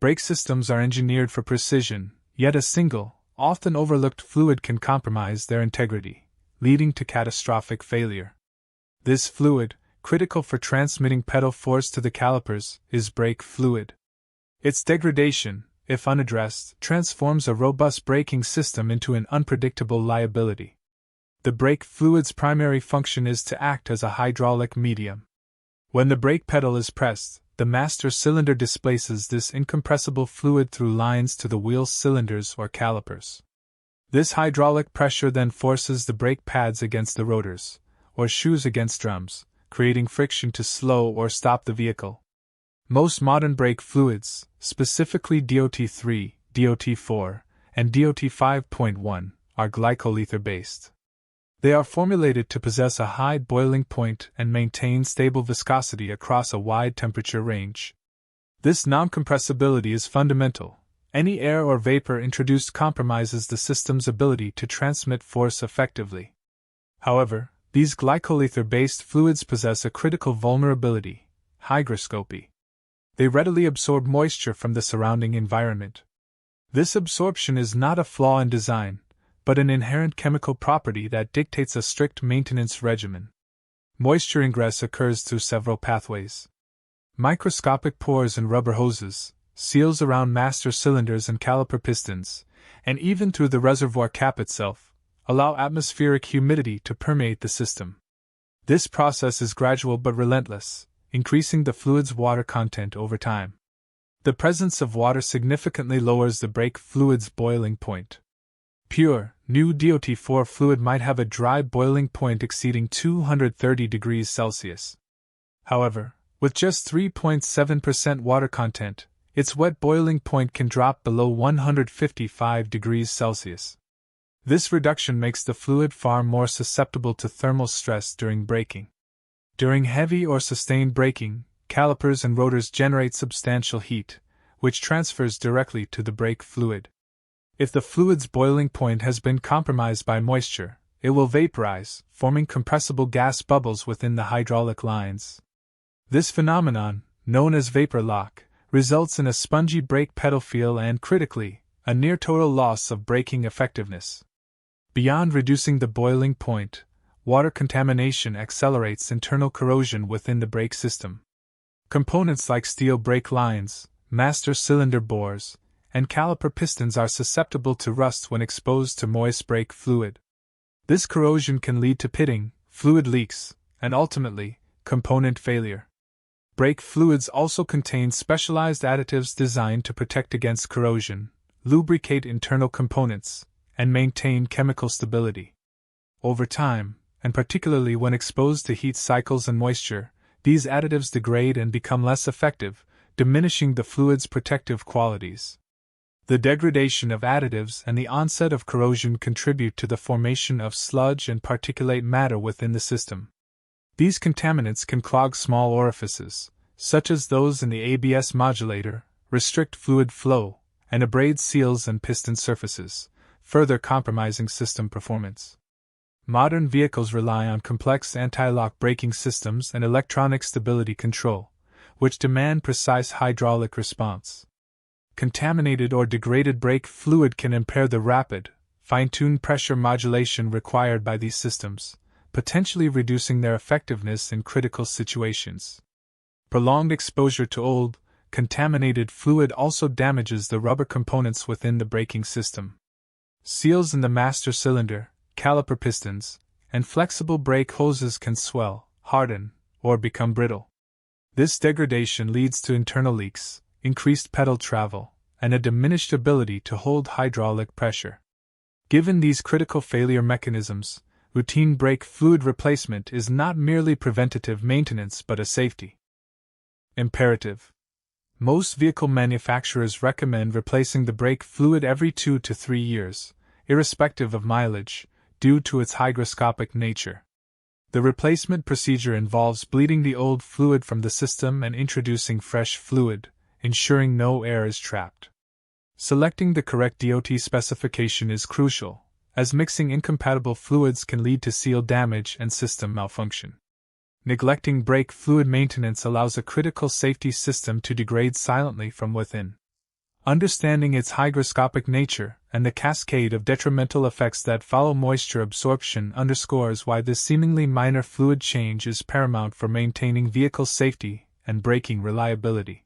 Brake systems are engineered for precision, yet a single, often overlooked fluid can compromise their integrity, leading to catastrophic failure. This fluid, critical for transmitting pedal force to the calipers, is brake fluid. Its degradation, if unaddressed, transforms a robust braking system into an unpredictable liability. The brake fluid's primary function is to act as a hydraulic medium. When the brake pedal is pressed, the master cylinder displaces this incompressible fluid through lines to the wheel cylinders or calipers. This hydraulic pressure then forces the brake pads against the rotors, or shoes against drums, creating friction to slow or stop the vehicle. Most modern brake fluids, specifically DOT3, DOT4, and DOT 5.1, are glycol-ether-based. They are formulated to possess a high boiling point and maintain stable viscosity across a wide temperature range. This non-compressibility is fundamental. Any air or vapor introduced compromises the system's ability to transmit force effectively. However, these glycol-ether-based fluids possess a critical vulnerability: hygroscopy. They readily absorb moisture from the surrounding environment. This absorption is not a flaw in design, but an inherent chemical property that dictates a strict maintenance regimen. Moisture ingress occurs through several pathways. Microscopic pores in rubber hoses, seals around master cylinders and caliper pistons, and even through the reservoir cap itself, allow atmospheric humidity to permeate the system. This process is gradual but relentless, increasing the fluid's water content over time. The presence of water significantly lowers the brake fluid's boiling point. Pure, new DOT4 fluid might have a dry boiling point exceeding 230 degrees Celsius. However, with just 3.7% water content, its wet boiling point can drop below 155 degrees Celsius. This reduction makes the fluid far more susceptible to thermal stress during braking. During heavy or sustained braking, calipers and rotors generate substantial heat, which transfers directly to the brake fluid. If the fluid's boiling point has been compromised by moisture, it will vaporize, forming compressible gas bubbles within the hydraulic lines. This phenomenon, known as vapor lock, results in a spongy brake pedal feel and, critically, a near-total loss of braking effectiveness. Beyond reducing the boiling point, water contamination accelerates internal corrosion within the brake system. Components like steel brake lines, master cylinder bores, and caliper pistons are susceptible to rust when exposed to moist brake fluid. This corrosion can lead to pitting, fluid leaks, and ultimately, component failure. Brake fluids also contain specialized additives designed to protect against corrosion, lubricate internal components, and maintain chemical stability. Over time, and particularly when exposed to heat cycles and moisture, these additives degrade and become less effective, diminishing the fluid's protective qualities. The degradation of additives and the onset of corrosion contribute to the formation of sludge and particulate matter within the system. These contaminants can clog small orifices, such as those in the ABS modulator, restrict fluid flow, and abrade seals and piston surfaces, further compromising system performance. Modern vehicles rely on complex anti-lock braking systems and electronic stability control, which demand precise hydraulic response. Contaminated or degraded brake fluid can impair the rapid, fine-tuned pressure modulation required by these systems, potentially reducing their effectiveness in critical situations. Prolonged exposure to old, contaminated fluid also damages the rubber components within the braking system. Seals in the master cylinder, caliper pistons, and flexible brake hoses can swell, harden, or become brittle. This degradation leads to internal leaks, increased pedal travel, and a diminished ability to hold hydraulic pressure. Given these critical failure mechanisms, routine brake fluid replacement is not merely preventative maintenance but a safety imperative. Most vehicle manufacturers recommend replacing the brake fluid every 2 to 3 years, irrespective of mileage, due to its hygroscopic nature. The replacement procedure involves bleeding the old fluid from the system and introducing fresh fluid, ensuring no air is trapped. Selecting the correct DOT specification is crucial, as mixing incompatible fluids can lead to seal damage and system malfunction. Neglecting brake fluid maintenance allows a critical safety system to degrade silently from within. Understanding its hygroscopic nature and the cascade of detrimental effects that follow moisture absorption underscores why this seemingly minor fluid change is paramount for maintaining vehicle safety and braking reliability.